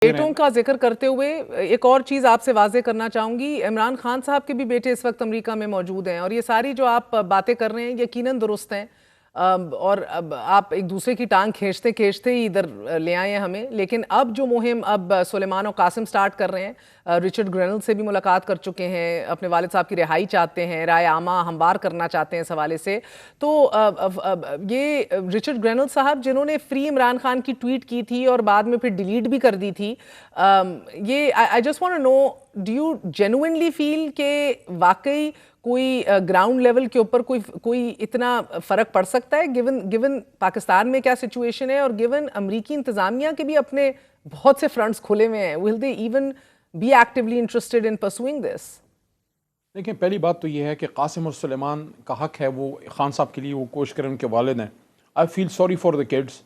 بیٹوں کا ذکر کرتے ہوئے ایک اور چیز آپ سے واضح کرنا چاہوں گی. عمران خان صاحب کے بھی بیٹے اس وقت امریکہ میں موجود ہیں اور یہ ساری جو آپ باتیں کر رہے ہیں یقیناً درست ہیں اور آپ ایک دوسرے کی ٹانگ کھینچتے کھینچتے ہی ادھر لے آئے ہیں ہمیں. لیکن اب جو مہم اب سلیمان و قاسم سٹارٹ کر رہے ہیں, رچرڈ گرینل سے بھی ملاقات کر چکے ہیں, اپنے والد صاحب کی رہائی چاہتے ہیں, رائے عامہ ہموار کرنا چاہتے ہیں اس حوالے سے. تو یہ رچرڈ گرینل صاحب جنہوں نے فری عمران خان کی ٹویٹ کی تھی اور بعد میں پھر ڈیلیٹ بھی کر دی تھی, یہ I just want to know, do you genuinely feel کہ واقعی کوئی گراؤنڈ لیول کے اوپر کوئی اتنا فرق پڑ سکتا ہے گیون پاکستان میں کیا سچویشن ہے اور گیون امریکی انتظامیہ کے بھی اپنے بہت سے فرنٹس کھلے ہوئے ہیں. will they even be actively interested in pursuing this? دیکھیں, پہلی بات تو یہ ہے کہ قاسم اور سلیمان کا حق ہے وہ خان صاحب کے لیے وہ کوشش کریں, ان کے والد ہیں. I feel sorry for the kids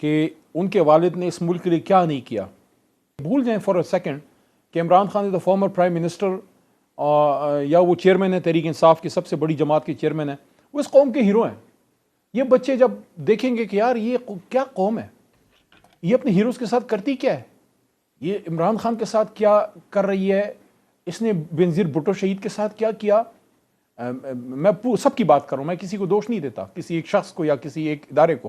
کہ ان کے والد نے اس ملک کے لیے کیا نہیں کیا. بھول جائیں فار اے سیکنڈ کہ عمران خان از دا فارمر پرائم منسٹر یا وہ چیئرمین ہے تحریک انصاف کی سب سے بڑی جماعت کے چیئرمین ہیں, وہ اس قوم کے ہیرو ہیں. یہ بچے جب دیکھیں گے کہ یار یہ کیا قوم ہے, یہ اپنے ہیروز کے ساتھ کرتی کیا ہے, یہ عمران خان کے ساتھ کیا کر رہی ہے, اس نے بنظیر بھٹو شہید کے ساتھ کیا کیا. میں سب کی بات کروں, میں کسی کو دوش نہیں دیتا, کسی ایک شخص کو یا کسی ایک ادارے کو,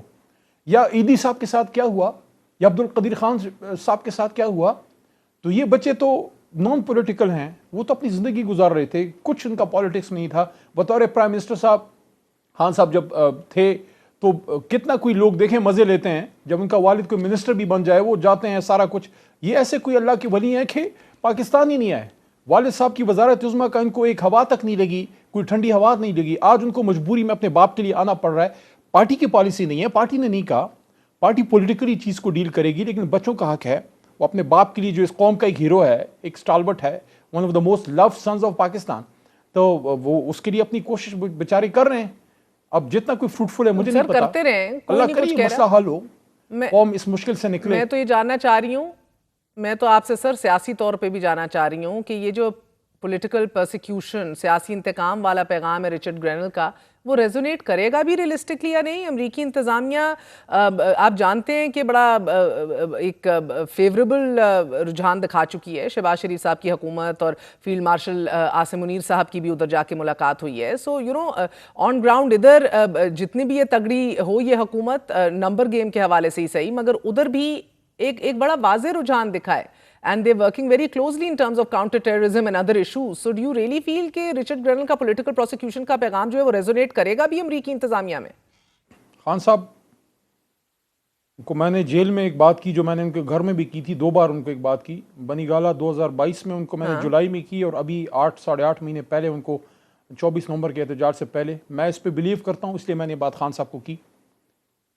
یا ایدی صاحب کے ساتھ کیا ہوا یا عبد القدیر خان صاحب کے ساتھ کیا ہوا. تو یہ بچے تو نان پولیٹیکل ہیں, وہ تو اپنی زندگی گزار رہے تھے, کچھ ان کا پالیٹکس نہیں تھا. بطور پرائم منسٹر صاحب خان صاحب جب تھے تو کتنا کوئی لوگ دیکھیں مزے لیتے ہیں, جب ان کا والد کوئی منسٹر بھی بن جائے وہ جاتے ہیں سارا کچھ. یہ ایسے کوئی اللہ کے ولی ہیں کہ پاکستان ہی نہیں آئے. والد صاحب کی وزارت عظمیٰ کا ان کو ایک ہوا تک نہیں لگی, کوئی ٹھنڈی ہوا نہیں لگی. آج ان کو مجبوری میں اپنے باپ کے لیے آنا پڑ رہا ہے. پارٹی کی پالیسی نہیں ہے, پارٹی نے نہیں کہا, پارٹی پولیٹیکلی چیز کو ڈیل کرے گی, لیکن بچوں کا حق ہے وہ اپنے باپ کے لیے جو اس قوم کا ایک ہیرو ہے, ایک اسٹالورٹ ہے, one of the most loved sons of Pakistan, تو وہ اس کے لیے اپنی کوشش بیچارے کر رہے ہیں. اب جتنا کوئی فروٹفل ہے مجھے نہیں پتا, کرتے رہیں, اللہ کرے یہ مسئلہ حل ہو, قوم اس مشکل سے نکلے. میں تو یہ جاننا چاہ رہی ہوں, میں تو آپ سے سر سیاسی طور پہ بھی جاننا چاہ رہی ہوں کہ یہ جو پولیٹیکل پرسیکیوشن, سیاسی انتقام والا پیغام ہے رچرڈ گرینل کا, وہ ریزونیٹ کرے گا بھی ریلسٹکلی یا نہیں؟ امریکی انتظامیہ آپ جانتے ہیں کہ بڑا ایک فیوریبل رجحان دکھا چکی ہے. شہباز شریف صاحب کی حکومت اور فیلڈ مارشل عاصم منیر صاحب کی بھی ادھر جا کے ملاقات ہوئی ہے. سو آن گراؤنڈ ادھر جتنی بھی یہ تگڑی ہو یہ حکومت نمبر گیم کے حوالے سے ہی صحیح, مگر ادھر بھی ایک بڑا واضح رجحان دکھا ہے. And they're working very closely in terms of counter-terrorism and other issues. So do you really feel کہ رچرڈ گرینل کا political prosecution کا پیغام جو ہے وہ ریزونیٹ کرے گا بھی امریکی انتظامیہ میں؟ خان صاحب کو میں نے جیل میں ایک بات کی جو میں نے ان کے گھر میں بھی کی تھی, 2 بار ان کو ایک بات کی. بنی گالہ 2022 میں ان کو میں نے جولائی میں کی, اور ابھی 8.5 مہینے پہلے ان کو 24 نومبر کے احتجاج سے پہلے. میں اس پہ بلیو کرتا ہوں, اس لیے میں نے بات خان صاحب کو کی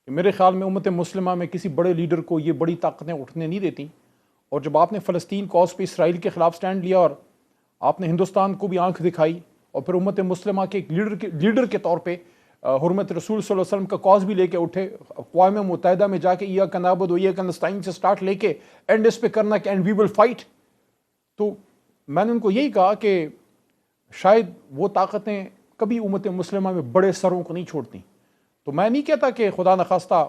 کہ میرے خیال میں امت مسلمہ میں کسی بڑے لیڈر کو یہ بڑی طاقتیں اٹھنے نہیں دیتی. اور جب آپ نے فلسطین کاز پہ اسرائیل کے خلاف سٹینڈ لیا اور آپ نے ہندوستان کو بھی آنکھ دکھائی, اور پھر امت مسلمہ کے ایک لیڈر کے طور پہ حرمت رسول صلی اللہ علیہ وسلم کا کاز بھی لے کے اٹھے, اقوام متحدہ میں جا کے ایاک نعبد و ایاک نستعین سے سٹارٹ لے کے اینڈ اس پہ کرنا کہ اینڈ وی ول فائٹ. تو میں نے ان کو یہی کہا کہ شاید وہ طاقتیں کبھی امت مسلمہ میں بڑے سروں کو نہیں چھوڑتی. تو میں نہیں کہتا کہ خدا نخواستہ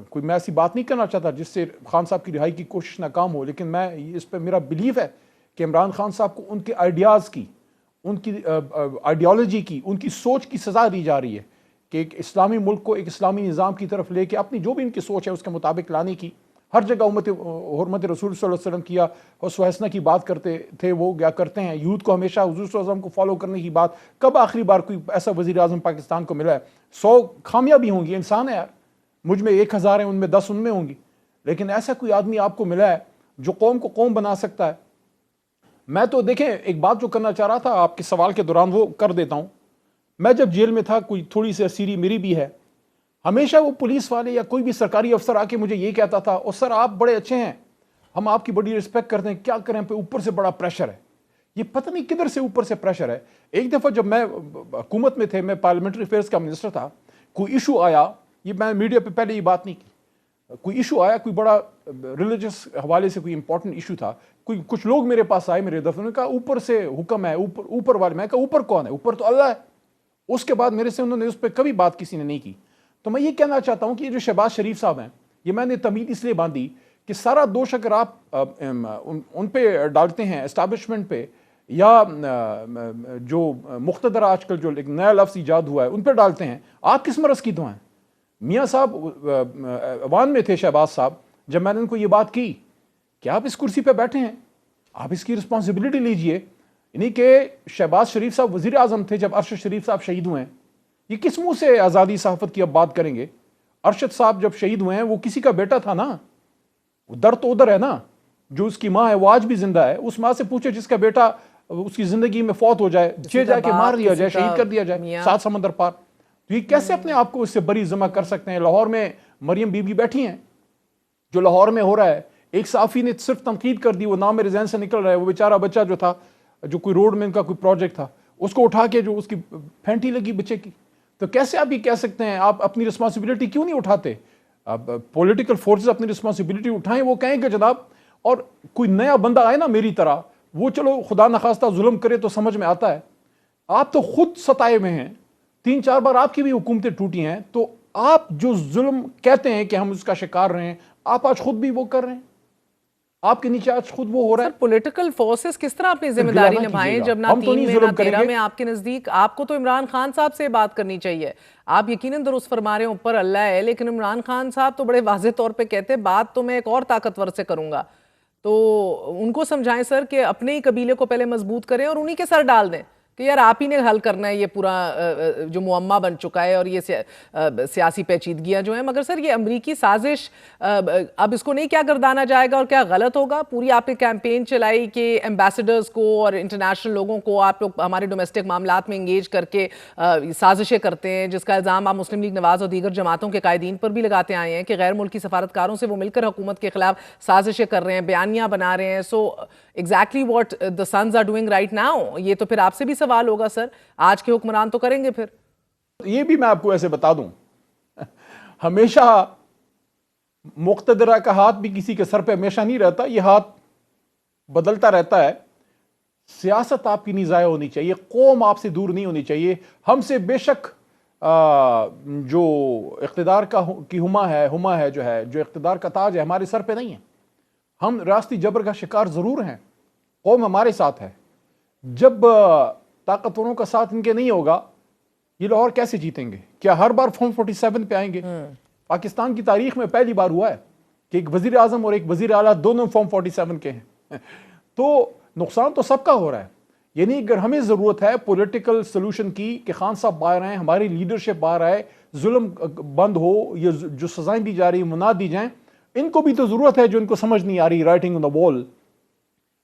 کوئی میں ایسی بات نہیں کرنا چاہتا جس سے خان صاحب کی رہائی کی کوشش ناکام ہو, لیکن میں اس پہ میرا بلیو ہے کہ عمران خان صاحب کو ان کے آئیڈیاز کی, ان کی آئیڈیالوجی کی, ان کی سوچ کی سزا دی جا رہی ہے کہ ایک اسلامی ملک کو ایک اسلامی نظام کی طرف لے کے اپنی جو بھی ان کی سوچ ہے اس کے مطابق لانے کی. ہر جگہ حرمت رسول صلی اللہ علیہ وسلم کیا حسن حسنہ کی بات کرتے تھے, وہ کیا کرتے ہیں, یوتھ کو ہمیشہ حضور صلی اللہ علیہ وسلم کو فالو کرنے کی بات. کب آخری بار کوئی ایسا وزیر اعظم پاکستان کو ملا ہے؟ 100 خامیاں بھی ہوں گی, انسان ہے یار, مجھ میں 1000 ہیں, ان میں 10 ان میں ہوں گی, لیکن ایسا کوئی آدمی آپ کو ملا ہے جو قوم کو قوم بنا سکتا ہے. میں تو دیکھیں ایک بات جو کرنا چاہ رہا تھا آپ کے سوال کے دوران وہ کر دیتا ہوں. میں جب جیل میں تھا, کوئی تھوڑی سی اسیری میری بھی ہے, ہمیشہ وہ پولیس والے یا کوئی بھی سرکاری افسر آ کے مجھے یہ کہتا تھا, اور سر آپ بڑے اچھے ہیں, ہم آپ کی بڑی رسپیکٹ کرتے ہیں, کیا کریں پہ اوپر سے بڑا پریشر ہے. یہ پتہ نہیں کدھر سے اوپر سے پریشر ہے. ایک دفعہ جب میں حکومت میں تھے, میں پارلیمنٹری افیئرز کا منسٹر تھا, کوئی ایشو آیا, یہ میں میڈیا پہ پہلے یہ بات نہیں کی, کوئی ایشو آیا, کوئی بڑا ریلیجس حوالے سے کوئی امپورٹنٹ ایشو تھا, کچھ لوگ میرے پاس آئے میرے دفتر میں, کہا اوپر سے حکم ہے, اوپر والے. میں کہا اوپر کون ہے؟ اوپر تو اللہ ہے. اس کے بعد میرے سے انہوں نے اس پہ کبھی بات کسی نے نہیں کی. تو میں یہ کہنا چاہتا ہوں کہ یہ جو شہباز شریف صاحب ہیں, یہ میں نے تمید اس لیے باندھی کہ سارا دوش اگر آپ ان پہ ڈالتے ہیں اسٹیبلشمنٹ پہ یا جو مقتدر آج کل جو ایک نیا لفظ ایجاد ہوا ہے ان پہ ڈالتے ہیں، آپ کس مرض کی تو ہیں؟ میاں صاحب ایوان میں تھے، شہباز صاحب، جب میں نے ان کو یہ بات کی کہ آپ اس کرسی پہ بیٹھے ہیں، آپ اس کی رسپانسبلٹی لیجئے، یعنی کہ شہباز شریف صاحب وزیر اعظم تھے جب ارشد شریف صاحب شہید ہوئے ہیں، یہ کس منہ سے آزادی صحافت کی اب بات کریں گے؟ ارشد صاحب جب شہید ہوئے ہیں وہ کسی کا بیٹا تھا نا، وہ درد تو ادھر ہے نا، جو اس کی ماں ہے وہ آج بھی زندہ ہے، اس ماں سے پوچھے جس کا بیٹا اس کی زندگی میں فوت ہو جائے، جا کے مار دیا جائے، شہید کر دیا جائے سات سمندر پار، تو یہ کیسے اپنے آپ کو اس سے بری ذمہ کر سکتے ہیں؟ لاہور میں مریم بی بی بیٹھی ہیں، جو لاہور میں ہو رہا ہے، ایک صحافی نے صرف تنقید کر دی، وہ نام میرے ذہن سے نکل رہا ہے، وہ بیچارہ بچہ جو تھا، جو کوئی روڈ میں ان کا کوئی پروجیکٹ تھا، اس کو اٹھا کے جو اس کی پھینٹی لگی بچے کی، تو کیسے آپ یہ کہہ سکتے ہیں؟ آپ اپنی رسپانسبلٹی کیوں نہیں اٹھاتے؟ اب پولیٹیکل فورسز اپنی رسپانسبلٹی اٹھائیں، وہ کہیں کہ جناب، اور کوئی نیا بندہ آئے نا میری طرح، وہ چلو خدا نخواستہ ظلم کرے تو سمجھ میں آتا ہے، آپ تو خود ستائے میں ہیں، 3-4 بار آپ کی بھی حکومتیں ٹوٹی ہیں، تو آپ جو ظلم کہتے ہیں کہ ہم اس کا شکار رہے ہیں، آپ آج خود بھی وہ کر رہے ہیں، آپ کے نیچے آج خود وہ ہو رہا ہے۔ سر پولیٹیکل فورسز کس طرح اپنی ذمہ داری نبھائیں جب نہ 3 میں نہ 13 میں آپ کے نزدیک؟ آپ کو تو عمران خان صاحب سے بات کرنی چاہیے، آپ یقیناً درست فرما رہے ہیں، اوپر اللہ ہے، لیکن عمران خان صاحب تو بڑے واضح طور پہ کہتے ہیں بات تو میں ایک اور طاقتور سے کروں گا، تو ان کو سمجھائیں سر کہ اپنے ہی قبیلے کو پہلے مضبوط کریں اور انہی کے سر ڈال دیں کہ یار آپ ہی نے حل کرنا ہے یہ پورا جو معمہ بن چکا ہے اور یہ سیاسی پیچیدگیاں جو ہیں۔ مگر سر یہ امریکی سازش، اب اس کو نہیں کیا گردانا جائے گا اور کیا غلط ہوگا؟ پوری آپ نے کیمپین چلائی کہ ایمبیسڈرز کو اور انٹرنیشنل لوگوں کو آپ لوگ ہمارے ڈومیسٹک معاملات میں انگیج کر کے سازشیں کرتے ہیں، جس کا الزام آپ مسلم لیگ نواز اور دیگر جماعتوں کے قائدین پر بھی لگاتے آئے ہیں کہ غیر ملکی سفارتکاروں سے وہ مل کر حکومت کے خلاف سازشیں کر رہے ہیں، بیانیاں بنا رہے ہیں۔ So exactly what the sons are doing right now, یہ تو پھر آپ سے بھی سوال ہوگا سر، آج کے حکمران تو کریں گے پھر؟ یہ بھی میں آپ کو ایسے بتا دوں، ہمیشہ مقتدرہ کا ہاتھ بھی کسی کے سر پہ ہمیشہ نہیں رہتا، یہ ہاتھ بدلتا رہتا ہے۔ سیاست آپ کی نہیں ضائع ہونی چاہیے، قوم آپ سے دور نہیں ہونی چاہیے، ہم سے بے شک جو اقتدار کی ہما ہے جو اقتدار کا تاج ہے ہمارے سر پہ نہیں ہے، ہم ریاستی جبر کا شکار ضرور ہیں، قوم ہمارے ساتھ ہے۔ جب طاقتوروں کا ساتھ ان کے نہیں ہوگا، یہ لاہور کیسے جیتیں گے؟ کیا ہر بار فارم 47 پہ آئیں گے؟ پاکستان کی تاریخ میں پہلی بار ہوا ہے کہ ایک وزیر اعظم اور ایک وزیر اعلیٰ دونوں فارم 47 کے ہیں، تو نقصان تو سب کا ہو رہا ہے۔ یعنی اگر ہمیں ضرورت ہے پولیٹیکل سلوشن کی کہ خان صاحب باہر آئیں، ہماری لیڈرشپ باہر آئے، ظلم بند ہو، یہ جو سزائیں دی جا رہی ہیں وہ نہ دی جائیں، ان کو بھی تو ضرورت ہے جو ان کو سمجھ نہیں آ رہی، رائٹنگ آن دا وال۔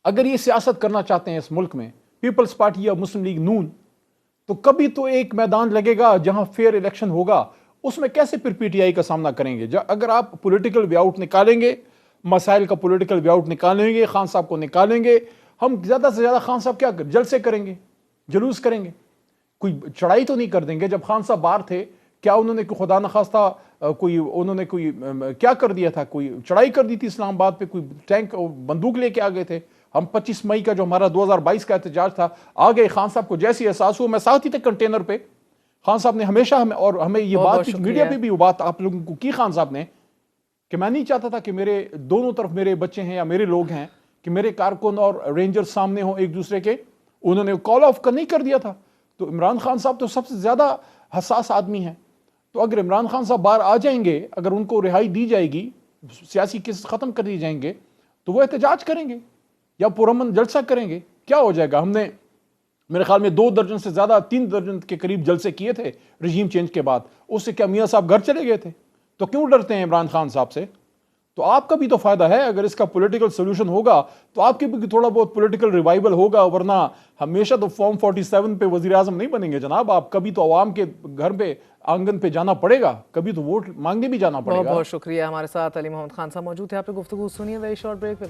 اگر یہ سیاست کرنا چاہتے ہیں اس ملک میں پیپلز پارٹی یا مسلم لیگ نون، تو کبھی تو ایک میدان لگے گا جہاں فیئر الیکشن ہوگا، اس میں کیسے پھر پی ٹی آئی کا سامنا کریں گے؟ اگر آپ پولیٹیکل وے آؤٹ نکالیں گے، مسائل کا پولیٹیکل وے آؤٹ نکالیں گے، خان صاحب کو نکالیں گے، ہم زیادہ سے زیادہ خان صاحب کیا جلسے کریں گے، جلوس کریں گے، کوئی چڑھائی تو نہیں کر دیں گے۔ جب خان صاحب باہر تھے کیا انہوں نے خدا نخواستہ انہوں نے کوئی کیا کر دیا تھا؟ کوئی چڑھائی کر دی تھی اسلام آباد پہ؟ کوئی ٹینک بندوق لے کے آ گئے تھے؟ ہم 25 مئی کا جو ہمارا 2022 کا احتجاج تھا، آگے خان صاحب کو جیسی احساس ہوا، میں ساتھ ہی تھے کنٹینر پہ، خان صاحب نے ہمیشہ ہمیں یہ بات میڈیا پہ بھی وہ بات آپ لوگوں کو کی خان صاحب نے کہ میں نہیں چاہتا تھا کہ میرے دونوں طرف میرے بچے ہیں یا میرے لوگ ہیں کہ میرے کارکن اور رینجر سامنے ہوں ایک دوسرے کے، انہوں نے کال آف نہیں کر دیا تھا۔ تو عمران خان صاحب تو سب سے زیادہ حساس آدمی ہیں، تو اگر عمران خان صاحب باہر آ جائیں گے، اگر ان کو رہائی دی جائے گی، سیاسی کیس ختم کر دی جائیں گے، تو وہ احتجاج کریں گے یا پرامن جلسہ کریں گے، کیا ہو جائے گا؟ ہم نے میرے خیال میں 2 درجن سے زیادہ 3 درجن کے قریب جلسے کیے تھے رجیم چینج کے بعد، اس سے کیا میاں صاحب گھر چلے گئے تھے؟ تو کیوں ڈرتے ہیں عمران خان صاحب سے؟ تو آپ کا بھی تو فائدہ ہے، اگر اس کا پولیٹیکل سولوشن ہوگا تو آپ کے بھی تھوڑا بہت پولیٹیکل ریوائول ہوگا، ورنہ ہمیشہ تو فارم 47 پہ وزیر اعظم نہیں بنیں گے جناب آپ، کبھی تو عوام کے گھر پہ آنگن پہ جانا پڑے گا، کبھی تو ووٹ مانگنے بھی جانا پڑے گا۔ بہت بہت شکریہ، ہمارے ساتھ علی محمد خان صاحب موجود تھے، آپ نے گفتگو سنی ہے۔ ویری شارٹ بریک پہ